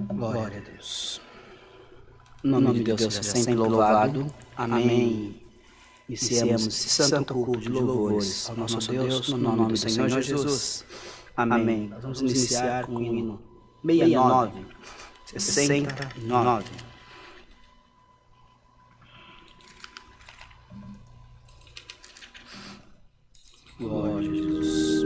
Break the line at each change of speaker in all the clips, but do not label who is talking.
Glória a Deus. O nome de Deus seja sempre louvado. Amém. Iniciemos esse santo culto de louvores ao nosso Deus, no nome do Senhor Jesus. Amém. Nós vamos iniciar com o hino 69, 69. Glória a Jesus.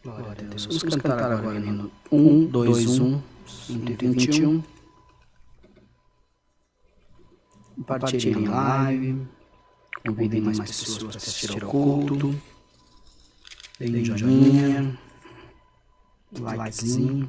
Glória a Deus. Vamos cantar agora o hino 121, 121. Compartilhem a live. Convidem mais pessoas para assistir ao culto. Deem joinha. Likezinho.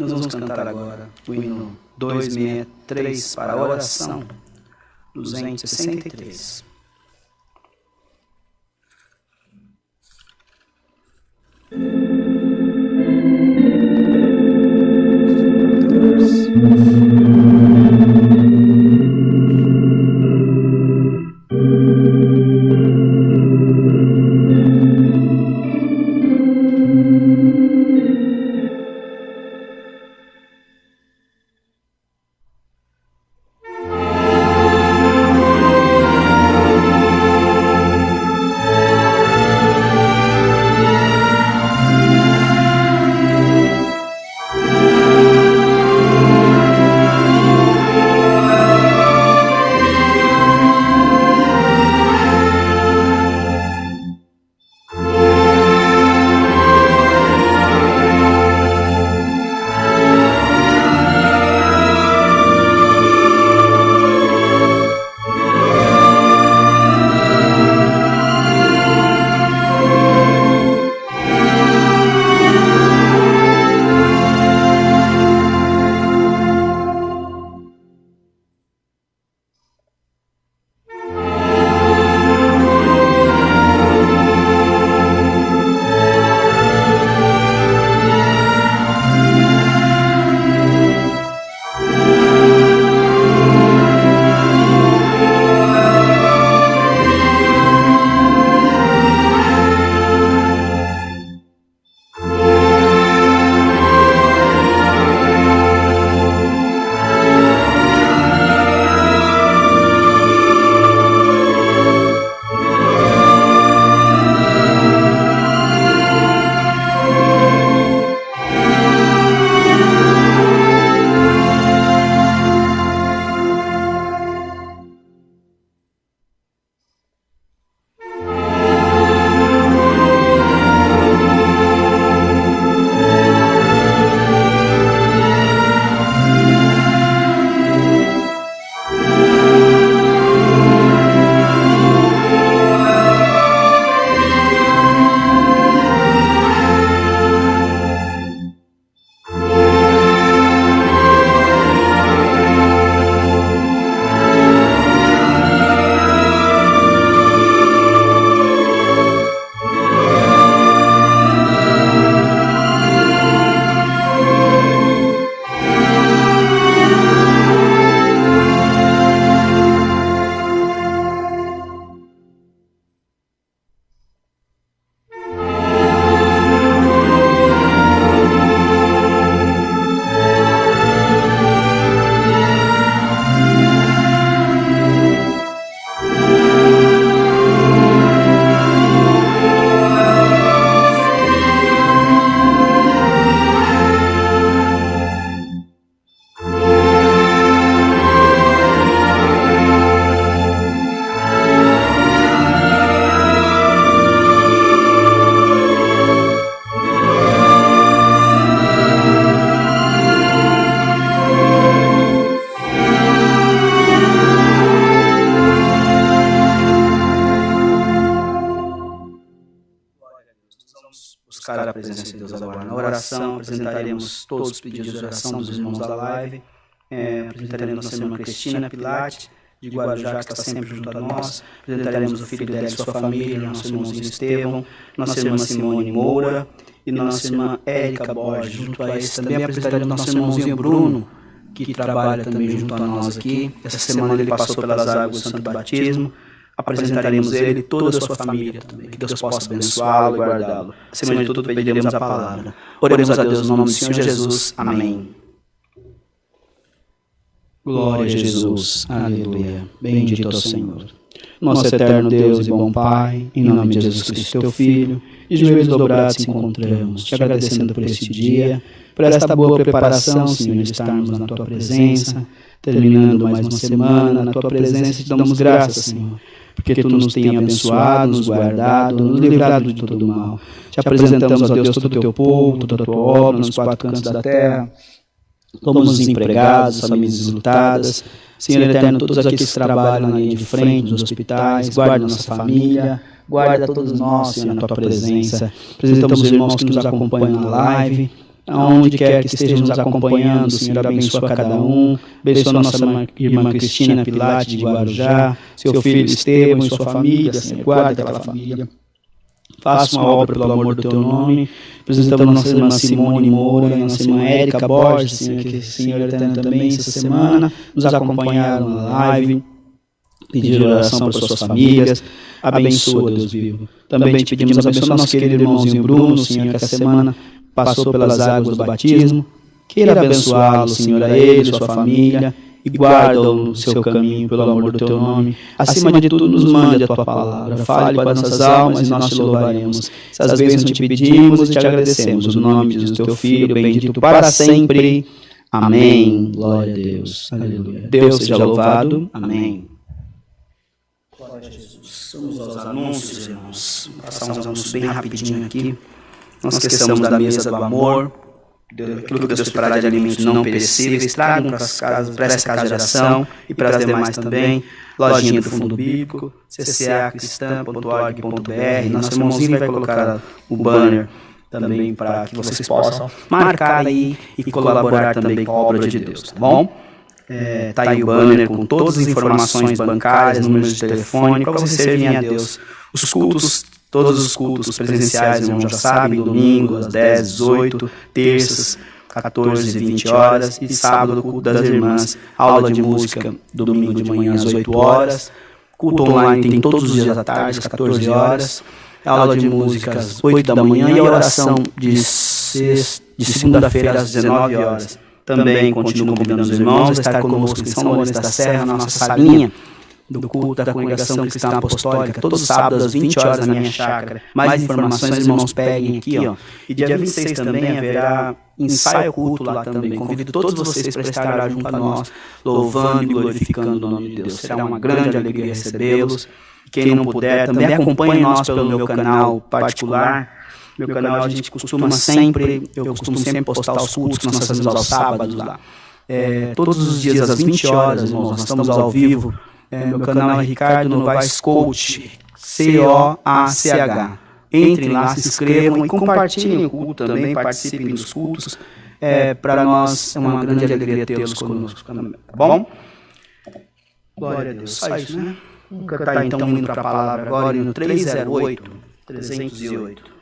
Nós vamos cantar agora o hino 263 para a oração 263. Buscar a presença de Deus agora. Na oração, apresentaremos todos os pedidos de oração dos irmãos da live. Apresentaremos nossa irmã Cristina Pilate, de Guarujá, que está sempre junto a nós. Apresentaremos o filho dela e sua família, nosso irmãozinho Estevão, nossa irmã Simone Moura e nossa irmã Érica Borges. Junto a eles também apresentaremos nosso irmãozinho Bruno, que trabalha também junto a nós aqui. Essa semana ele passou pelas águas do Santo Batismo. Apresentaremos ele e toda a sua família também. Que Deus possa abençoá-lo e guardá-lo. Acima de tudo, pediremos a palavra. Oremos a Deus no nome do Senhor Jesus. Amém.
Glória a Jesus. Aleluia. Bendito ao Senhor. Nosso eterno Deus e bom Pai, em nome de Jesus Cristo, teu Filho, de joelhos dobrados te encontramos, te agradecendo por este dia, por esta boa preparação, Senhor, de estarmos na tua presença, terminando mais uma semana na tua presença, te damos graças, Senhor, porque tu nos tem abençoado, nos guardado, nos livrado de todo mal. Te apresentamos, ó Deus, todo o teu povo, toda a tua obra, nos quatro cantos da terra. Somos os empregados, famílias lutadas. Senhor eterno, todos aqueles que trabalham na linha de frente, nos hospitais, guarda nossa família, guarda todos nós, Senhor, na tua presença. Apresentamos os irmãos que nos acompanham na live, aonde quer que esteja nos acompanhando, Senhor, abençoa cada um, abençoa nossa irmã Cristina Pilate de Guarujá, seu filho Estevam e sua família, Senhor, guarda aquela família. Faça uma obra pelo amor do teu nome. Apresentamos nossa irmã Simone Moura e nossa irmã Érica Borges, Senhor, que, Senhor eterno, também essa semana nos acompanharam na live, pedir oração para suas famílias. Abençoa, Deus vivo. Também te pedimos, abençoa nosso querido irmãozinho Bruno, Senhor, que essa semana passou pelas águas do batismo. Queira abençoá-lo, Senhor, a ele, sua família, e guarda-o no seu caminho, pelo amor do teu nome. Acima de tudo, nos mande a tua palavra. Fale para nossas almas e nós te louvaremos. Essas bênçãos te pedimos e te agradecemos. No nome de teu Filho, bendito para sempre. Amém. Glória a Deus. Aleluia. Deus seja louvado. Amém.
Glória a Jesus. Vamos aos anúncios, irmãos. Vou passar uns anúncios bem rapidinho aqui. Não esqueçamos da mesa do amor. Aquilo que Deus preparar de alimentos não perecíveis, tragam para essa casa de oração e para as demais também. Lojinha do Fundo Bíblico, ccacristã.org.br. Nosso irmãozinho vai colocar o banner também para que vocês possam marcar aí e colaborar também com a obra de Deus, tá bom? Tá aí o banner com todas as informações bancárias, números de telefone, para vocês servirem a Deus. Os cultos, todos os cultos presenciais, irmãos já sabem, domingo às 10, 18, terças, 14 e 20 horas, e sábado, culto das irmãs, aula de música, domingo de manhã às 8 horas, culto online tem todos os dias à tarde, às 14 horas, aula de música às 8 da manhã e a oração de segunda-feira às 19 horas. Também continuo convidando os irmãos a estar conosco em São Lourenço da Serra, na nossa salinha do culto da Congregação Cristã Apostólica, todos os sábados às 20 horas na minha chácara. Mais informações, irmãos, peguem aqui, ó. E dia 26 também haverá ensaio culto lá também. Convido todos vocês para estar junto a nós, louvando e glorificando o nome de Deus. Será uma grande alegria recebê-los. Quem não puder, também acompanhe nós pelo meu canal particular. Meu canal a gente costuma sempre, eu costumo sempre postar os cultos que nós fazemos aos sábados lá. Todos os dias às 20 horas, irmãos, nós estamos ao vivo. Meu canal é Ricardo Novaes Coach, C-O-A-C-H. Entrem lá, se inscrevam e compartilhem o culto também, participem dos cultos. Para nós é uma grande alegria tê-los conosco, tá bom? Glória a Deus. Só isso, né? Vamos cantar então indo para a palavra agora, no 308, 308.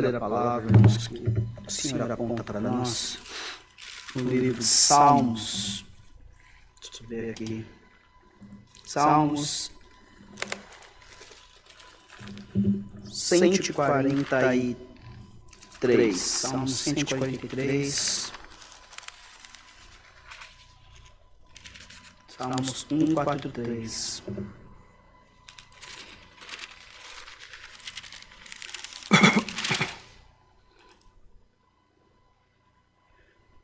ler a palavra, irmãos, que o Senhor aponta para nós. No livro de Salmos. Deixa eu ver aqui. Salmos 143. Salmos 143. Salmos 143.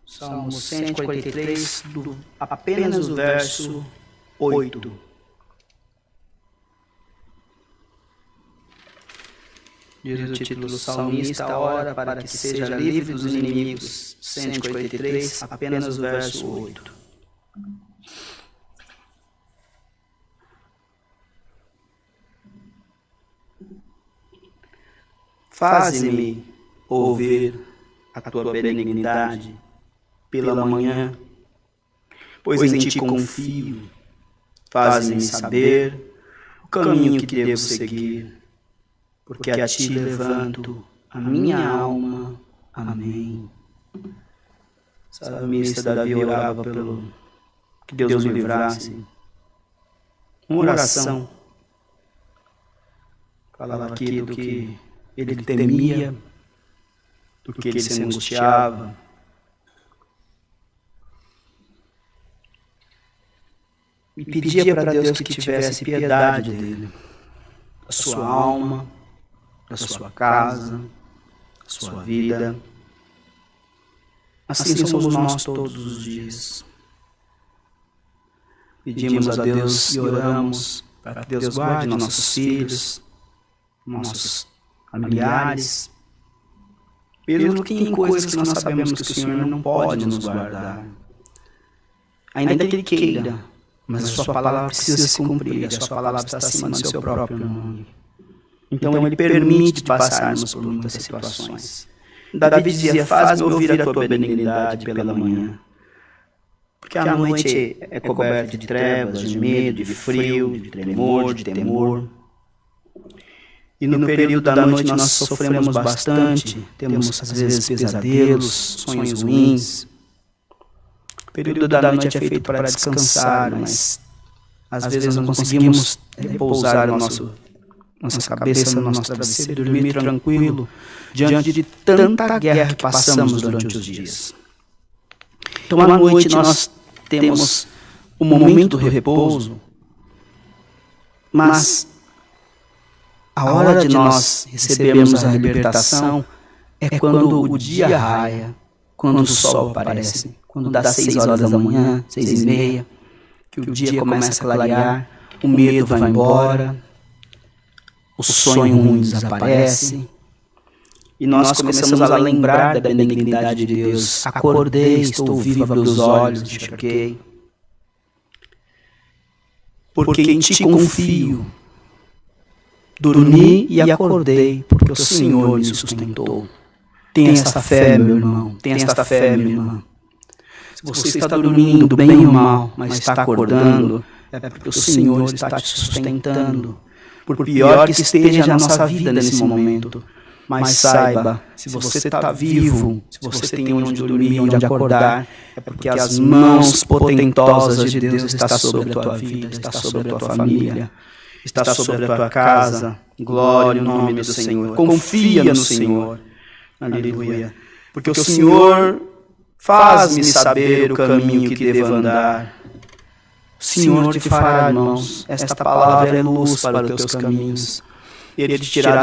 Salmos 143, apenas o verso 8. Diz o título do salmista: ora para que seja livre dos inimigos. 143, apenas o verso 8. Faze-me ouvir a tua benignidade pela manhã, pois em ti confio. Faze-me saber o caminho que devo seguir, porque a ti levanto a minha alma. Amém. O salmista Davi orava pelo que Deus o livrasse. Uma oração. Falava aqui do que ele temia, do que ele se angustiava. E pedia para Deus que tivesse piedade dele, da sua alma, da sua casa, da sua vida. Assim somos nós todos os dias. Pedimos a Deus e oramos para que Deus guarde nossos filhos, nossos familiares, mesmo que em coisas que nós sabemos que o Senhor não pode nos guardar. Ainda que Ele queira, mas a sua palavra precisa se cumprir, a sua palavra está acima do seu próprio nome. Então Ele permite passarmos por muitas situações. Davi dizia: faz-me ouvir a tua benignidade pela manhã. Porque a noite é coberta de trevas, de medo, de frio, de tremor, de temor. E no período da noite nós sofremos bastante, temos às vezes pesadelos, sonhos ruins. O período da noite é feito para descansar, mas às vezes não conseguimos repousar nossa cabeça no nosso travesseiro e dormir tranquilo diante de tanta guerra que passamos durante os dias. Então à noite nós temos o momento do repouso, mas a hora de nós recebermos a libertação é quando o dia raia, quando o sol aparece, quando dá 6 horas da manhã, 6:30, que o dia começa a clarear, o medo vai embora, o sonho ruim desaparece, e nós começamos a lembrar da benignidade de Deus. Acordei, estou vivo, abri os olhos, enxerguei, porque em ti confio. Dormi e acordei, porque o Senhor me sustentou. Tenha esta fé, meu irmão, tenha esta fé, minha irmã. Se você está dormindo, bem ou mal, mas está acordando, é porque o Senhor está te sustentando. Por pior que esteja a nossa vida nesse momento, mas saiba, se você está vivo, se você tem onde dormir, onde acordar, é porque as mãos potentosas de Deus estão sobre a tua vida, está sobre a tua família, está sobre a tua casa. Glória ao nome do Senhor. Confia no Senhor. Aleluia. Porque o Senhor faz-me saber o caminho que devo andar. O Senhor te fará, irmãos. Esta palavra é luz para os teus caminhos. Ele te tirará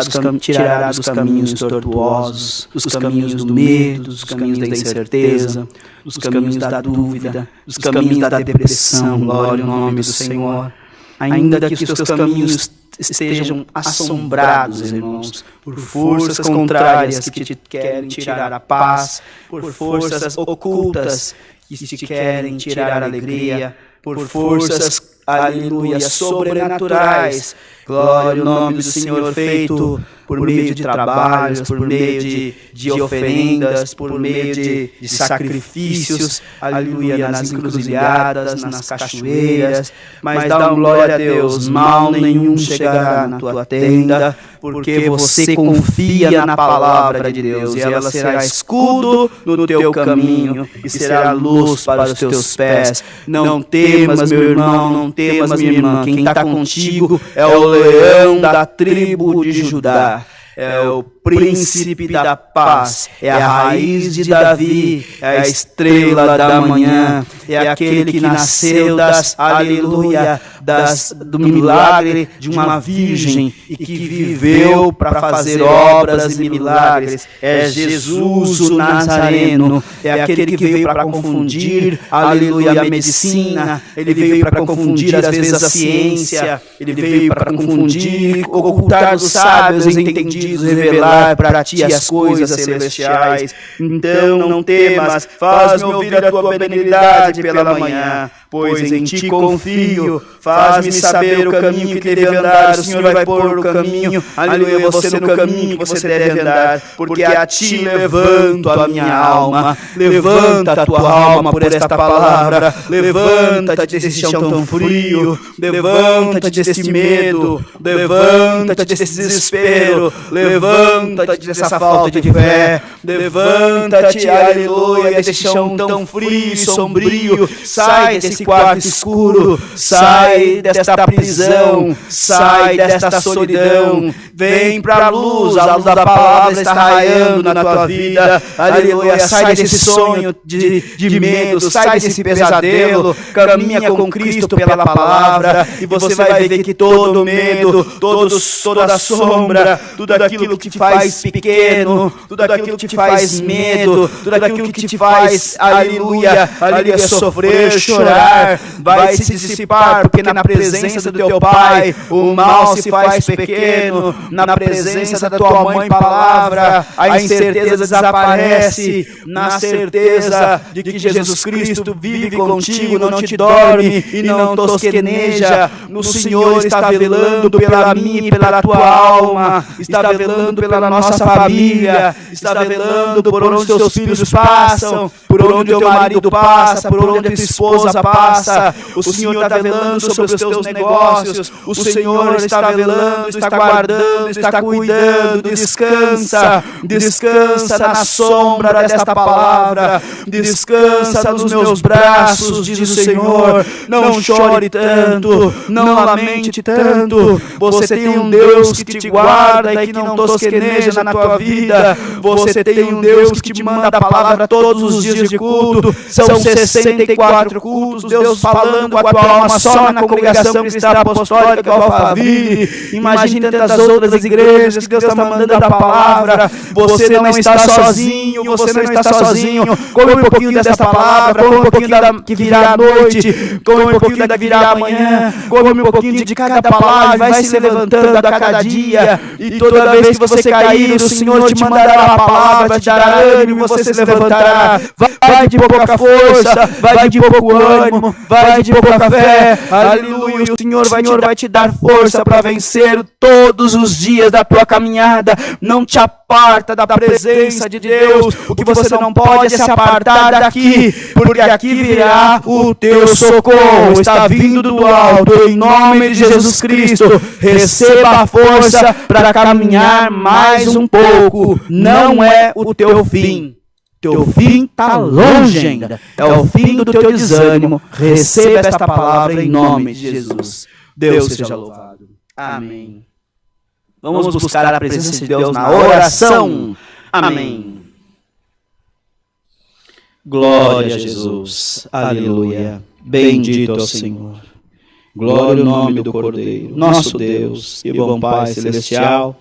dos caminhos tortuosos, dos caminhos do medo, dos caminhos da incerteza, dos caminhos da dúvida, dos caminhos da depressão. Glória ao nome do Senhor. Ainda que os teus caminhos estejam assombrados, irmãos, por forças contrárias que te querem tirar a paz, por forças ocultas que te querem tirar a alegria, por forças, aleluia, sobrenaturais. Glória ao nome do Senhor, feito por meio de trabalhos, por meio de oferendas, por meio de sacrifícios, aleluia, nas encruzilhadas, nas cachoeiras. Mas dá glória a Deus, mal nenhum chegará na tua tenda, porque você confia na palavra de Deus, e ela será escudo no teu caminho e será luz para os teus pés. Não temas, meu irmão, não temas, minha irmã. Quem está contigo é o leão da tribo de Judá. É o príncipe da paz, é a raiz de Davi, é a estrela da manhã, é aquele que nasceu do milagre de uma virgem e que viveu para fazer obras e milagres. É Jesus o Nazareno, é aquele que veio para confundir, aleluia, a medicina, ele veio para confundir às vezes a ciência, ele veio para confundir, ocultar dos sábios entendidos, revelar para ti as coisas celestiais. Então não temas, faz-me ouvir a tua benignidade pela manhã, pois em ti confio. Faz-me saber o caminho que devo andar, o Senhor vai pôr o caminho, aleluia, você no caminho que você deve andar, porque a ti levanto a minha alma. Levanta a tua alma por esta palavra, levanta-te desse chão tão frio, levanta-te desse medo, levanta-te desse desespero, levanta-te dessa falta de fé, levanta-te, aleluia, desse chão tão frio e sombrio, sai desse quarto escuro, sai desta prisão, sai desta solidão, vem para a luz da palavra está raiando na tua vida, aleluia, sai desse sonho de medo, sai desse pesadelo, caminha com Cristo pela palavra, e você vai ver que todo medo, toda sombra, tudo aquilo que te faz pequeno, tudo aquilo que te faz medo, tudo aquilo que te faz, aleluia, sofrer, chorar, vai se dissipar, porque na presença do teu Pai o mal se faz pequeno, na presença da tua mãe palavra a incerteza desaparece, na certeza de que Jesus Cristo vive contigo, não te dorme e não tosqueneja. No Senhor está velando pela minha e pela tua alma, está velando pela nossa família, está velando por onde os teus filhos passam, por onde o teu marido passa, por onde a tua esposa passa. O Senhor está velando sobre os teus negócios, o Senhor está velando, está guardando, está cuidando. Descansa, descansa na sombra desta palavra, descansa nos meus braços, diz o Senhor. Não chore tanto, não lamente tanto. Você tem um Deus que te guarda e que não tosqueneja na tua vida. Você tem um Deus que te manda a palavra todos os dias de culto. São 64 cultos, Deus falando com a tua alma só na congregação cristã apostólica Alphaville. Imagine tantas outras igrejas que Deus está mandando a palavra. Você não está sozinho, você não está sozinho. Come um pouquinho dessa palavra, come um pouquinho da que virá à noite, come um pouquinho da que virá amanhã, come um pouquinho de cada palavra, vai se levantando a cada dia, e toda vez que você cair, o Senhor te mandará a palavra, vai te dar ânimo, você se levantará. Vai de pouca força, vai de pouco ânimo, vai de pouca fé, aleluia. O Senhor vai te dar força para vencer todos os dias da tua caminhada. Não te aparta da presença de Deus. O que você não pode é se apartar daqui, porque aqui virá o teu socorro. Está vindo do alto, em nome de Jesus Cristo. Receba a força para caminhar mais um pouco. Não é o teu fim. Teu fim está longe ainda. É o fim do teu desânimo. Receba esta palavra em nome de Jesus. Deus seja louvado. Amém. Vamos buscar a presença de Deus na oração. Amém.
Glória a Jesus. Aleluia. Bendito é o Senhor. Glória ao nome do Cordeiro, nosso Deus e bom Pai celestial.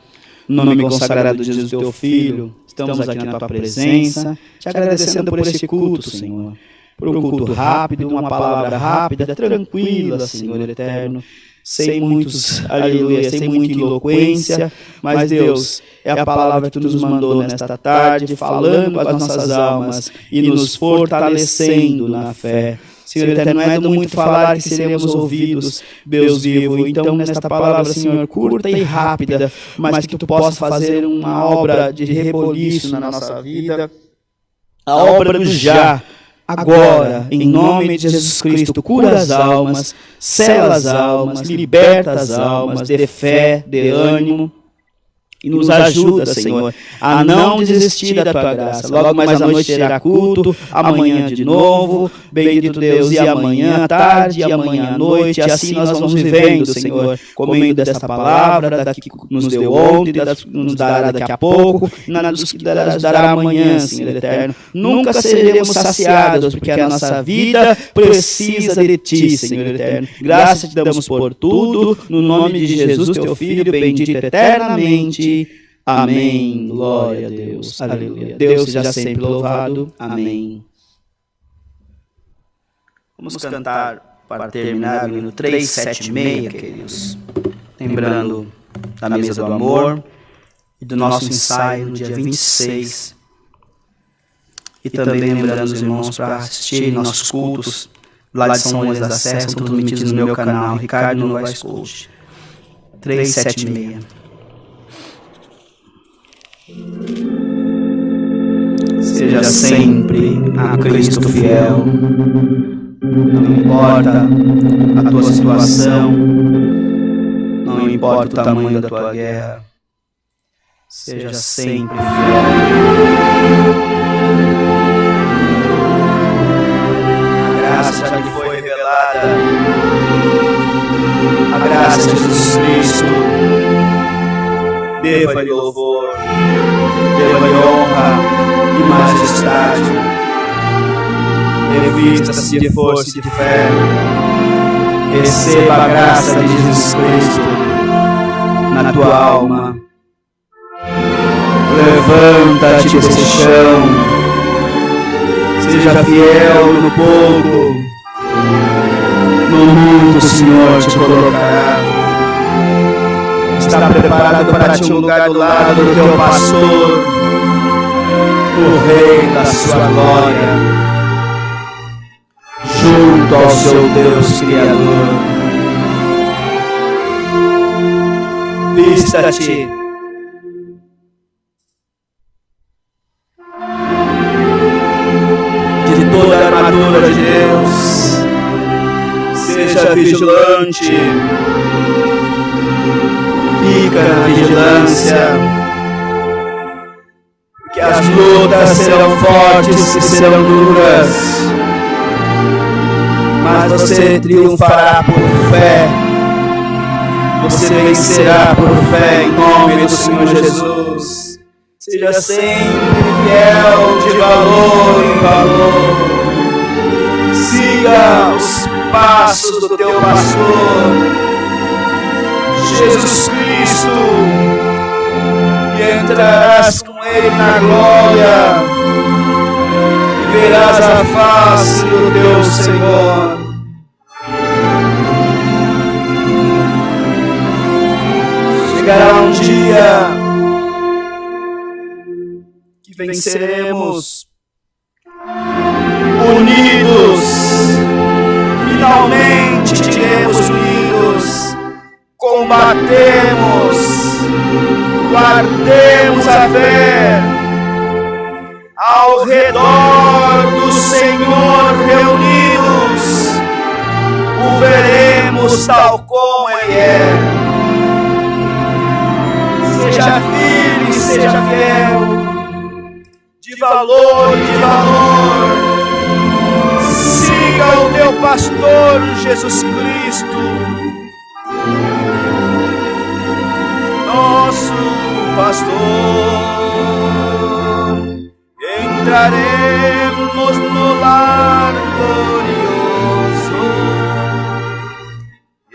No nome consagrado de Jesus, teu Filho, estamos aqui na tua presença, te agradecendo por este culto, Senhor. Por um culto rápido, uma palavra rápida, tranquila, Senhor eterno. Sem muitos, aleluia, sem muita eloquência, mas Deus, é a palavra que tu nos mandou nesta tarde, falando com as nossas almas e nos fortalecendo na fé. Senhor eterno, não é do muito falar que seremos ouvidos, Deus vivo. Então, nesta palavra, Senhor, curta e rápida, mas que tu possa fazer uma obra de reboliço na nossa vida, a obra do já. Agora, em nome de Jesus Cristo, cura as almas, sela as almas, liberta as almas, dê fé, dê ânimo. E nos ajuda, Senhor, a não desistir da Tua graça. Logo mais à noite terá culto, amanhã de novo, bendito Deus, e amanhã à tarde, e amanhã à noite, e assim nós vamos vivendo, Senhor, comendo dessa palavra, da que nos deu ontem, nos dará daqui a pouco, dos que nos dará amanhã, Senhor eterno. Nunca seremos saciados, porque a nossa vida precisa de Ti, Senhor eterno. Graças te damos por tudo, no nome de Jesus, Teu Filho, bendito eternamente. Amém. Glória a Deus. Aleluia. Deus seja sempre louvado. Amém.
Vamos cantar para terminar o hino 376, queridos. Lembrando da mesa do amor e do nosso ensaio no dia 26. E também lembrando os irmãos para assistirem nossos cultos lá de São Lourenço da Serra, são todos emitidos no meu canal, Ricardo Novaes Coach. 376. Seja sempre a Cristo fiel, não importa a tua situação, não importa o tamanho da tua guerra, seja sempre fiel. A graça já lhe foi revelada, a graça de Jesus Cristo, deva-lhe louvor, deva-lhe honra e majestade. Revista-se de força e de fé, receba a graça de Jesus Cristo na tua alma. Levanta-te desse chão, seja fiel no pouco, no mundo o Senhor te colocará. Está preparado para ti um lugar do lado do teu pastor, o Rei da sua glória, junto ao seu Deus Criador. Vista-te de toda a armadura de Deus, seja vigilante, fica na vigilância, que as lutas serão fortes e serão duras, mas você triunfará por fé, você vencerá por fé em nome do Senhor Jesus. Seja sempre fiel de valor em valor, siga os passos do teu pastor, Jesus Cristo, e entrarás com Ele na glória, e verás a face do teu Senhor. Chegará um dia que venceremos unidos, finalmente estiremos unidos, combatemos, guardemos a fé, ao redor do Senhor reunidos, o veremos tal como Ele é. Seja firme, seja fiel, de valor, siga o teu pastor Jesus Cristo, nosso pastor. Entraremos no lar glorioso e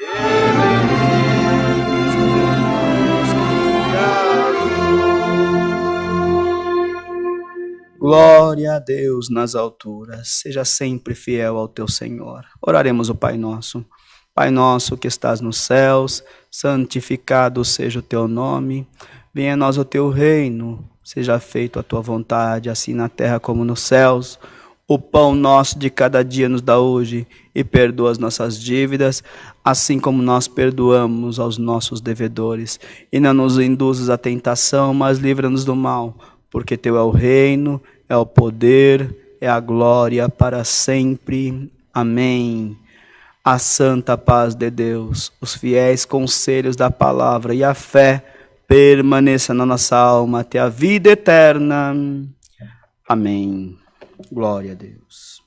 veremos cuidado. Glória a Deus nas alturas, seja sempre fiel ao teu Senhor. Oraremos o Pai Nosso. Pai nosso que estás nos céus, santificado seja o teu nome, venha a nós o teu reino, seja feita a tua vontade, assim na terra como nos céus. O pão nosso de cada dia nos dá hoje, e perdoa as nossas dívidas, assim como nós perdoamos aos nossos devedores. E não nos induzas à tentação, mas livra-nos do mal, porque teu é o reino, é o poder, é a glória para sempre. Amém. A santa paz de Deus, os fiéis conselhos da palavra e a fé permaneça na nossa alma até a vida eterna. Amém. Glória a Deus.